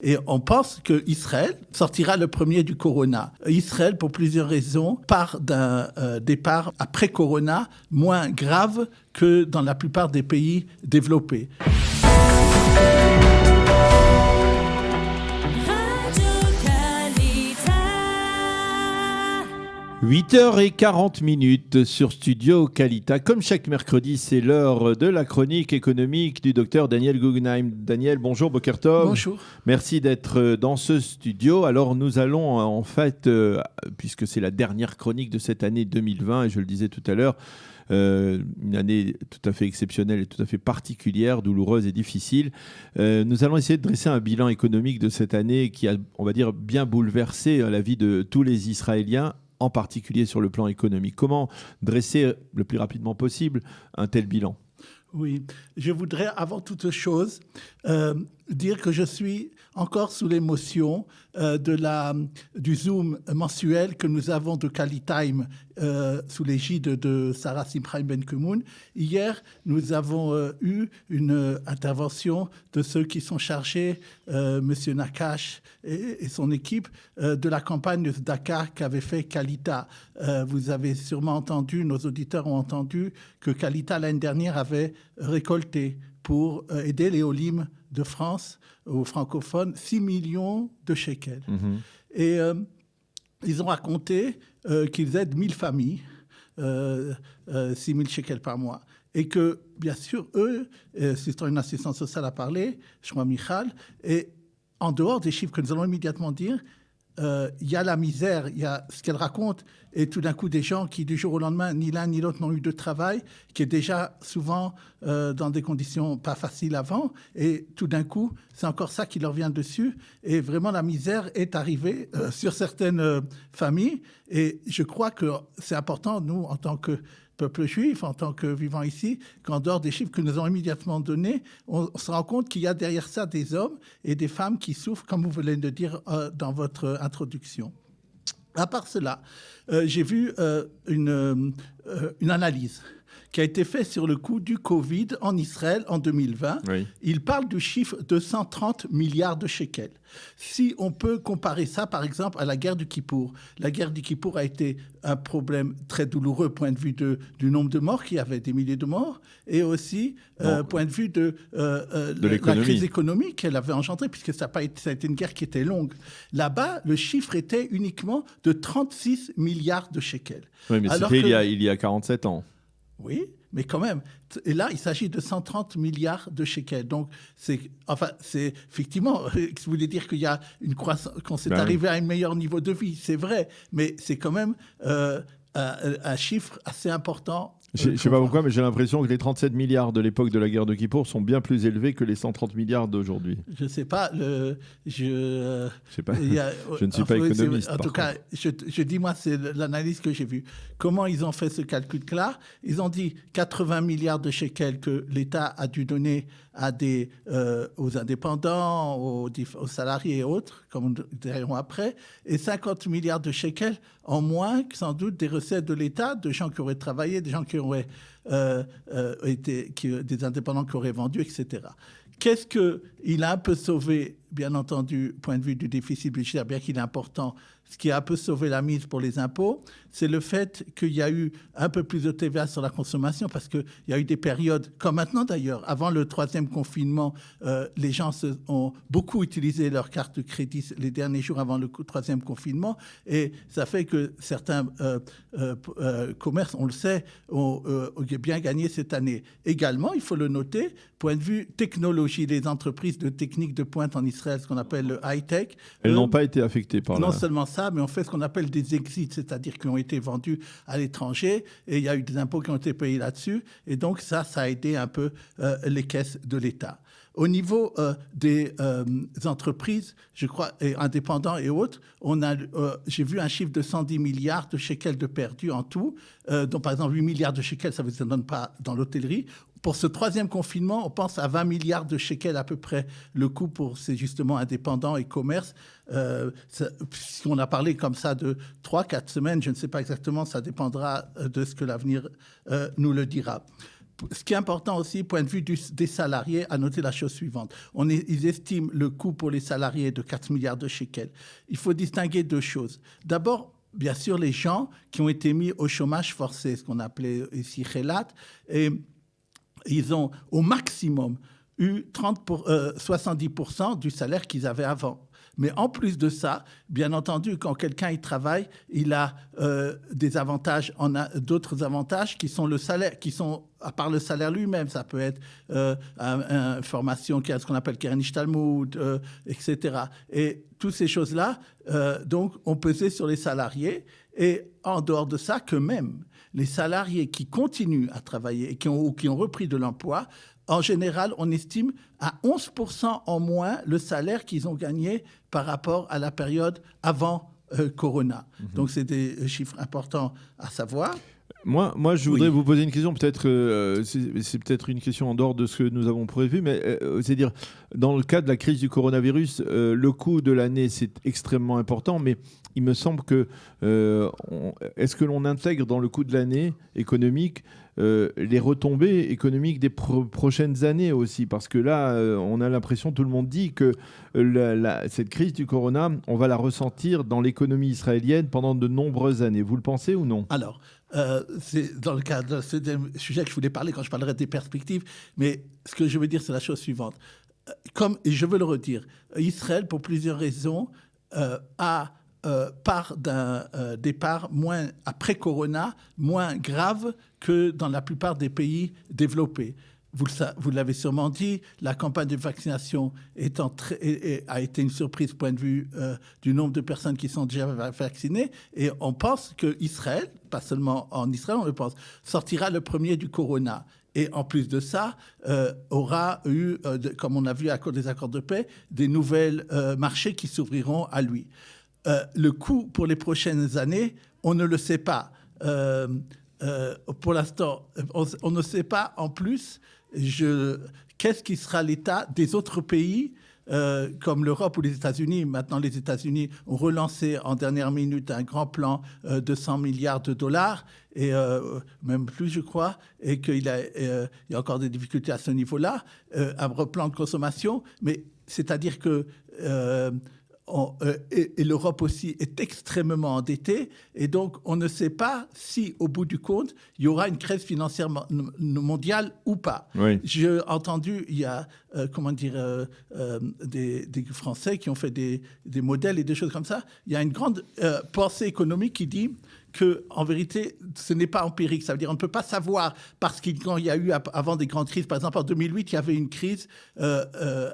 Et on pense qu'Israël sortira le premier du corona. Israël, pour plusieurs raisons, part d'un départ après corona moins grave que dans la plupart des pays développés. 8h40 sur Studio Kalita. Comme chaque mercredi, c'est l'heure de la chronique économique du docteur Daniel Guggenheim. Daniel, bonjour, Boker Tov. Bonjour. Merci d'être dans ce studio. Alors nous allons en fait, puisque c'est la dernière chronique de cette année 2020, et je le disais tout à l'heure, une année tout à fait exceptionnelle et tout à fait particulière, douloureuse et difficile. Nous allons essayer de dresser un bilan économique de cette année qui a, on va dire, bien bouleversé la vie de tous les Israéliens, en particulier sur le plan économique. Comment dresser le plus rapidement possible un tel bilan ? Oui, je voudrais avant toute chose dire que je suis encore sous l'émotion du Zoom mensuel que nous avons de Kalitime sous l'égide de Sarah Simchaim Ben-Kemoun. Hier, nous avons eu une intervention de ceux qui sont chargés, M. Nakash et son équipe, de la campagne de Dakar qu'avait fait Kalita. Vous avez sûrement entendu, nos auditeurs ont entendu que Kalita l'année dernière avait récolté pour aider les Olim de France, aux francophones, 6 millions de shekels. Et ils ont raconté qu'ils aident 1000 familles, 6 000 shekels par mois. Et que, bien sûr, eux, c'est une assistance sociale à parler, je crois Michal, et en dehors des chiffres que nous allons immédiatement dire, il y a la misère, il y a ce qu'elle raconte, et tout d'un coup des gens qui du jour au lendemain, ni l'un ni l'autre n'ont eu de travail, qui est déjà souvent dans des conditions pas faciles avant, et tout d'un coup, c'est encore ça qui leur vient dessus, et vraiment la misère est arrivée sur certaines familles, et je crois que c'est important, nous, en tant que peuple juif, en tant que vivant ici, qu'en dehors des chiffres que nous avons immédiatement donnés, on se rend compte qu'il y a derrière ça des hommes et des femmes qui souffrent, comme vous venez de dire dans votre introduction. À part cela, j'ai vu une analyse qui a été faite sur le coût du Covid en Israël en 2020. Oui. Il parle du chiffre de 130 milliards de shekels. Si on peut comparer ça, par exemple, à la guerre du Kippour. La guerre du Kippour a été un problème très douloureux, point de vue du nombre de morts, qu'il y avait des milliers de morts, et aussi point de vue de la crise économique qu'elle avait engendrée, puisque ça a été une guerre qui était longue. Là-bas, le chiffre était uniquement de 36 milliards de shekels. Oui, mais c'était il y a 47 ans. Oui, mais quand même. Et là, il s'agit de 130 milliards de shekels. Donc, c'est effectivement, vous voulez dire qu'il y a une croissance, qu'on s'est arrivé à un meilleur niveau de vie, c'est vrai, mais c'est quand même un chiffre assez important. Je ne sais pas pourquoi, mais j'ai l'impression que les 37 milliards de l'époque de la guerre de Kippour sont bien plus élevés que les 130 milliards d'aujourd'hui. Je ne sais pas. Je ne suis pas économiste. En tout cas, je dis, moi, c'est l'analyse que j'ai vue. Comment ils ont fait ce calcul-là ? Ils ont dit 80 milliards de shekels que l'État a dû donner aux indépendants, aux salariés et autres, comme nous dirons après, et 50 milliards de shekels en moins, sans doute, des recettes de l'État, de gens qui auraient travaillé, des gens qui auraient des indépendants qui auraient vendu, etc. Qu'est-ce qu'il a un peu sauvé, bien entendu, point de vue du déficit budgétaire, bien qu'il est important, ce qui a un peu sauvé la mise pour les impôts, c'est le fait qu'il y a eu un peu plus de TVA sur la consommation, parce qu'il y a eu des périodes, comme maintenant d'ailleurs, avant le 3e confinement, les gens ont beaucoup utilisé leur carte de crédit les derniers jours avant le 3e confinement, et ça fait que certains commerces, on le sait, ont bien gagné cette année. Également, il faut le noter, point de vue technologie, les entreprises de technique de pointe en Israël, ce qu'on appelle le high-tech. Elles n'ont pas été affectées par Non seulement ça, mais on fait ce qu'on appelle des exits, c'est-à-dire qui ont été vendus à l'étranger, et il y a eu des impôts qui ont été payés là-dessus, et donc ça a aidé un peu les caisses de l'État. Au niveau des entreprises, je crois, et indépendants et autres, j'ai vu un chiffre de 110 milliards de shekels de perdus en tout, dont par exemple 8 milliards de shekels, ça ne vous donne pas dans l'hôtellerie. Pour ce 3e confinement, on pense à 20 milliards de shekels à peu près le coût pour ces justement indépendants et commerces. Si on a parlé comme ça de 3-4 semaines, je ne sais pas exactement, ça dépendra de ce que l'avenir nous le dira. ce qui est important aussi, point de vue des salariés, à noter la chose suivante. Ils estiment le coût pour les salariés de 4 milliards de shekels. Il faut distinguer deux choses. D'abord, bien sûr, les gens qui ont été mis au chômage forcé, ce qu'on appelait ici Chelat, et ils ont au maximum eu 70% du salaire qu'ils avaient avant. Mais en plus de ça, bien entendu, quand quelqu'un y travaille, il a des avantages, d'autres avantages qui sont le salaire, qui sont à part le salaire lui-même. Ça peut être une formation qui a ce qu'on appelle Keren Ishtalmut, etc. Et toutes ces choses-là, donc, ont pesé sur les salariés. Et en dehors de ça, que même les salariés qui continuent à travailler et qui ont repris de l'emploi, en général, on estime à 11% en moins le salaire qu'ils ont gagné par rapport à la période avant Corona. Donc, c'est des chiffres importants à savoir. Moi, je voudrais vous poser une question, peut-être, c'est peut-être une question en dehors de ce que nous avons prévu, mais c'est-à-dire, dans le cas de la crise du coronavirus, le coût de l'année, c'est extrêmement important, mais il me semble que, est-ce que l'on intègre dans le coût de l'année économique les retombées économiques des prochaines années aussi? Parce que là, on a l'impression, tout le monde dit que cette crise du corona, on va la ressentir dans l'économie israélienne pendant de nombreuses années. Vous le pensez ou non? Alors, c'est dans le cadre de ce sujet que je voulais parler quand je parlerai des perspectives, mais ce que je veux dire, c'est la chose suivante. Et je veux le redire, Israël, pour plusieurs raisons, a part d'un départ après Corona moins grave que dans la plupart des pays développés. Vous l'avez sûrement dit, la campagne de vaccination a été une surprise point de vue du nombre de personnes qui sont déjà vaccinées. Et on pense qu'Israël, pas seulement en Israël, on le pense, sortira le premier du corona. Et en plus de ça, aura eu, comme on a vu à cause des accords de paix, des nouvelles marchés qui s'ouvriront à lui. Le coût pour les prochaines années, on ne le sait pas. Pour l'instant, on ne sait pas en plus qu'est-ce qui sera l'état des autres pays comme l'Europe ou les États-Unis. Maintenant, les États-Unis ont relancé en dernière minute un grand plan de 100 milliards de dollars, et même plus, je crois, et qu'il y a encore des difficultés à ce niveau-là, un plan de consommation. Mais c'est-à-dire que et l'Europe aussi est extrêmement endettée, et donc on ne sait pas si, au bout du compte, il y aura une crise financière mondiale ou pas. Oui. J'ai entendu, il y a des Français qui ont fait des modèles et des choses comme ça. Il y a une grande pensée économique qui dit qu'en vérité, ce n'est pas empirique. Ça veut dire qu'on ne peut pas savoir, parce qu'il y a eu avant des grandes crises, par exemple en 2008, il y avait une crise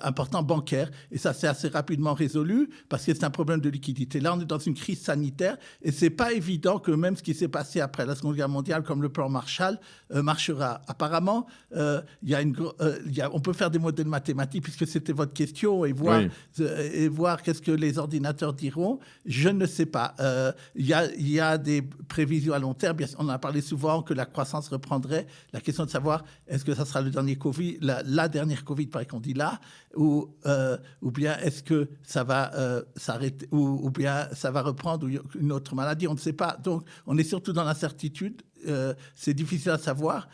importante bancaire, et ça s'est assez rapidement résolu parce que c'est un problème de liquidité. Là, on est dans une crise sanitaire, et c'est pas évident que même ce qui s'est passé après la Seconde Guerre mondiale, comme le plan Marshall, marchera. Apparemment, on peut faire des modèles mathématiques, puisque c'était votre question, et voir qu'est-ce que les ordinateurs diront. Je ne sais pas. Il y a des prévisions à long terme. On a parlé souvent que la croissance reprendrait. La question de savoir, est-ce que ça sera le dernier Covid, la dernière Covid, par qu'on dit là, ou bien est-ce que ça va s'arrêter, ou bien ça va reprendre, ou une autre maladie, on ne sait pas. Donc, on est surtout dans l'incertitude. C'est difficile à savoir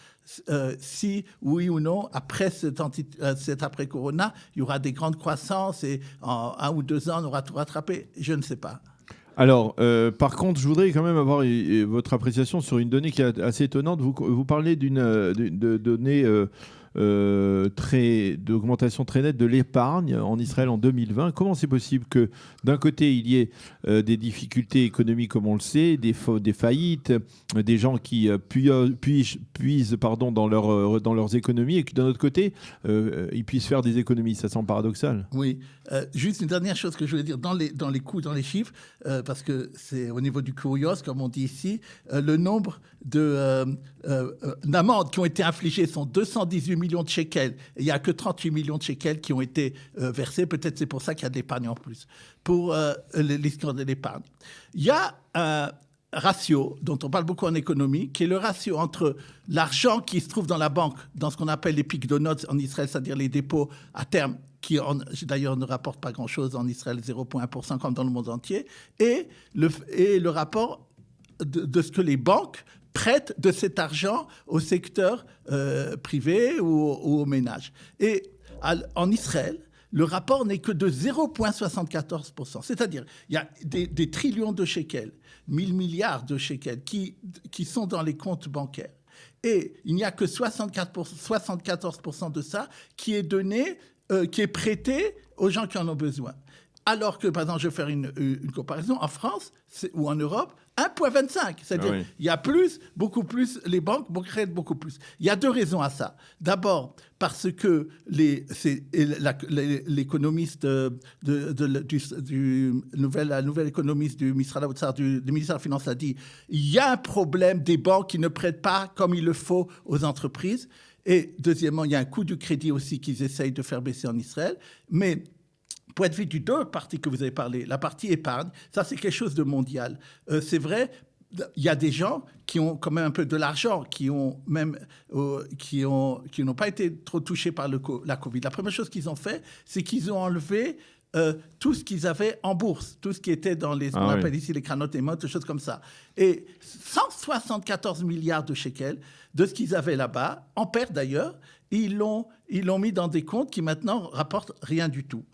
si, oui ou non, après cet après-corona, il y aura des grandes croissances et en 1 ou 2 ans, on aura tout rattrapé. Je ne sais pas. Alors, par contre, je voudrais quand même avoir votre appréciation sur une donnée qui est assez étonnante. Vous parlez de données d'augmentation très nette de l'épargne en Israël en 2020. Comment c'est possible que, d'un côté, il y ait des difficultés économiques, comme on le sait, des faillites, des gens qui puisent dans leurs économies, et que, d'un autre côté, ils puissent faire des économies? Ça semble paradoxal. Oui. Juste une dernière chose que je voulais dire dans les coûts, dans les chiffres, parce que c'est au niveau du curios, comme on dit ici, le nombre d'amendes qui ont été infligées sont 218 millions de shekels. Et il n'y a que 38 millions de shekels qui ont été versés. Peut-être c'est pour ça qu'il y a de l'épargne en plus, pour l'histoire de l'épargne. Il y a un ratio dont on parle beaucoup en économie, qui est le ratio entre l'argent qui se trouve dans la banque, dans ce qu'on appelle les picdonotes en Israël, c'est-à-dire les dépôts à terme, qui d'ailleurs ne rapportent pas grand-chose en Israël, 0,1% comme dans le monde entier, et le rapport de ce que les banques prête de cet argent au secteur privé ou aux ménages. Et en Israël, le rapport n'est que de 0,74%. C'est-à-dire, il y a des trillions de shekels, 1000 milliards de shekels qui sont dans les comptes bancaires. Et il n'y a que 74% de ça qui est donné, qui est prêté aux gens qui en ont besoin. Alors que, par exemple, je vais faire une comparaison, en France ou en Europe, 1,25. C'est-à-dire, il y a beaucoup plus, les banques prêtent beaucoup plus. Il y a 2 raisons à ça. D'abord, parce que l'économiste la nouvelle économiste du ministère de la Finance a dit, il y a un problème des banques qui ne prêtent pas comme il le faut aux entreprises. Et deuxièmement, il y a un coût du crédit aussi qu'ils essayent de faire baisser en Israël. Mais point de vue du deux parties que vous avez parlé, la partie épargne, ça c'est quelque chose de mondial. C'est vrai, il y a des gens qui ont quand même un peu de l'argent, qui n'ont pas été trop touchés par la Covid. La première chose qu'ils ont fait, c'est qu'ils ont enlevé tout ce qu'ils avaient en bourse, tout ce qui était dans ce qu'on appelle ici les cranotes et mottes, des choses comme ça. Et 174 milliards de shekels de ce qu'ils avaient là-bas, en perte d'ailleurs, ils l'ont mis dans des comptes qui maintenant rapportent rien du tout.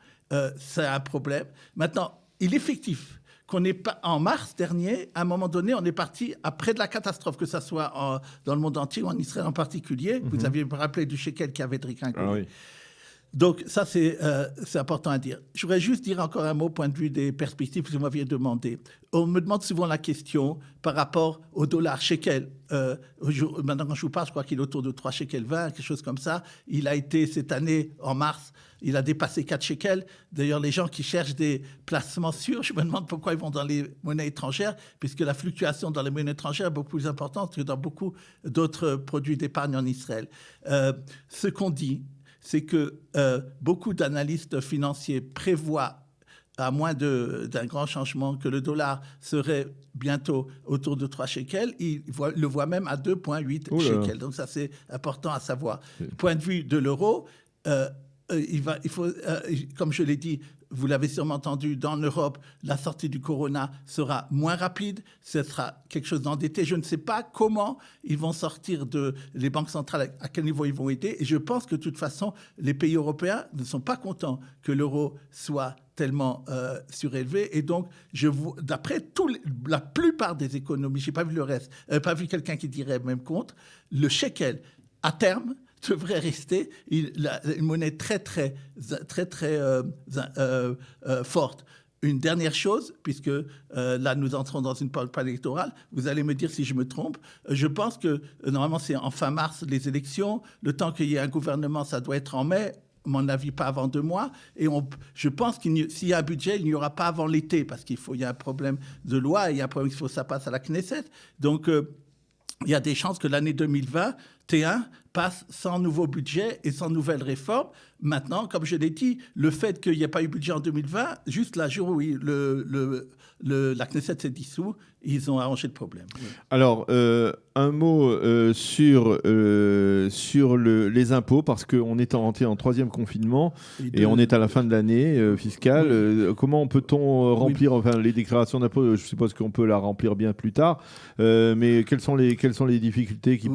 C'est un problème. Maintenant, il est fictif qu'on est pas en mars dernier, à un moment donné, on est parti après de la catastrophe, que ce soit dans le monde entier ou en Israël en particulier. Vous aviez rappelé du shekel qui avait dégringolé. Oui. Donc ça, c'est important à dire. Je voudrais juste dire encore un mot au point de vue des perspectives que vous m'aviez demandé. On me demande souvent la question par rapport au dollar shekel. Maintenant, quand je vous parle, je crois qu'il est autour de 3 shekels 20, quelque chose comme ça. Il a été, cette année, en mars, il a dépassé 4 shekels. D'ailleurs, les gens qui cherchent des placements sûrs, je me demande pourquoi ils vont dans les monnaies étrangères, puisque la fluctuation dans les monnaies étrangères est beaucoup plus importante que dans beaucoup d'autres produits d'épargne en Israël. Ce qu'on dit, c'est que beaucoup d'analystes financiers prévoient, à moins d'un grand changement, que le dollar serait bientôt autour de 3 shekels. Ils le voient même à 2,8 shekels. Donc ça, c'est important à savoir. Du point de vue de l'euro, il faut, comme je l'ai dit, vous l'avez sûrement entendu, dans l'Europe, la sortie du corona sera moins rapide, ce sera quelque chose d'endetté. Je ne sais pas comment ils vont sortir les banques centrales, à quel niveau ils vont aider. Et je pense que de toute façon, les pays européens ne sont pas contents que l'euro soit tellement surélevé. Et donc, d'après la plupart des économies, je n'ai pas vu le reste, pas vu quelqu'un qui dirait même contre, le shekel, à terme, devrait rester une monnaie très forte. Une dernière chose, puisque là, nous entrons dans une campagne électorale, vous allez me dire si je me trompe. Je pense que, normalement, c'est en fin mars, les élections. Le temps qu'il y ait un gouvernement, ça doit être en mai. À mon avis, pas avant 2 mois. Et je pense qu'il s'il y a un budget, il n'y aura pas avant l'été, parce qu'il y a un problème de loi, et il y a un problème qu'il faut que ça passe à la Knesset. Donc, il y a des chances que l'année 2021 passe sans nouveau budget et sans nouvelles réformes. Maintenant, comme je l'ai dit, le fait qu'il n'y ait pas eu budget en 2020, juste la jour où la Knesset s'est dissous, ils ont arrangé le problème. Oui. Alors, un mot sur les impôts, parce qu'on est entré en 3e confinement et on est à la fin de l'année fiscale. Oui. Comment peut-on remplir les déclarations d'impôts? Je suppose qu'on peut la remplir bien plus tard, mais quelles sont les difficultés qui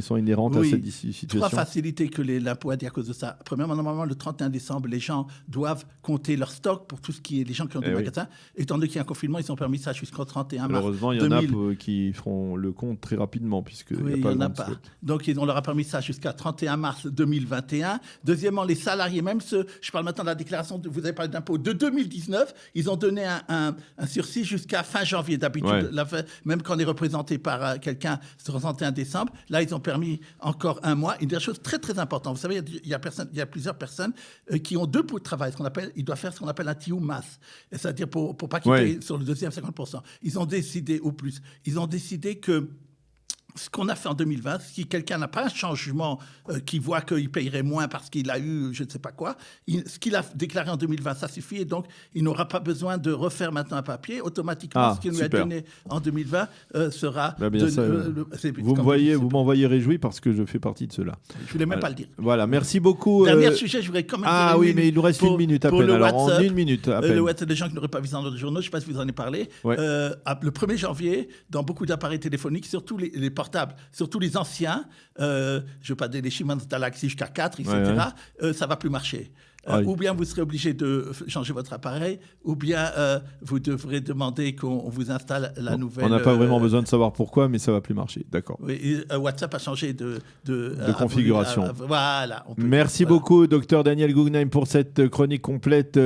sont inhérentes à cette situation? 3 facilités que l'impôt a dit à cause de ça. Premièrement, normalement, le 31 décembre, les gens doivent compter leur stock pour tout ce qui est les gens qui ont des magasins. Étant donné qu'il y a un confinement, ils ont permis ça jusqu'au 31 mars. Malheureusement, il y en a qui feront le compte très rapidement, puisqu'il n'y a pas de Donc, on leur a permis ça jusqu'à 31 mars 2021. Deuxièmement, les salariés, même je parle maintenant de la déclaration, vous avez parlé d'impôt de 2019, ils ont donné un sursis jusqu'à fin janvier. D'habitude, même quand on est représenté par quelqu'un sur le 31 décembre, là, ils ont permis encore 1 mois. Une des choses très, très importantes, vous savez, il y a plusieurs personnes qui ont 2 bouts de travail. Ils doivent faire ce qu'on appelle un tioum masse, c'est-à-dire pour pas qu'ils payent sur le deuxième 50%. Ils ont décidé, ou plus, ils ont décidé que ce qu'on a fait en 2020, si quelqu'un n'a pas un changement qui voit qu'il payerait moins parce qu'il a eu je ne sais pas quoi, ce qu'il a déclaré en 2020, ça suffit. Et donc, il n'aura pas besoin de refaire maintenant un papier. Automatiquement, ce qu'il nous a donné en 2020 sera... Vous m'envoyez réjoui parce que je fais partie de cela. Je ne voulais même pas le dire. Voilà, merci beaucoup. Dernier sujet, je voudrais quand même... Ah oui, mais il nous reste 1 minute à peine. Alors, en 1 minute à peine. Le WhatsApp des gens qui n'auraient pas vu dans les journaux, je ne sais pas si vous en avez parlé. Le 1er janvier, dans beaucoup d'appareils téléphoniques, surtout les portables, portables, surtout les anciens, je ne veux pas donner les Siemens Galaxy jusqu'à 4, etc., ça ne va plus marcher. Ou bien vous serez obligé de changer votre appareil, ou bien vous devrez demander qu'on vous installe la nouvelle... On n'a pas vraiment besoin de savoir pourquoi, mais ça ne va plus marcher. D'accord. Oui, WhatsApp a changé de configuration. Voilà. Merci beaucoup, Dr Daniel Guggenheim, pour cette chronique complète.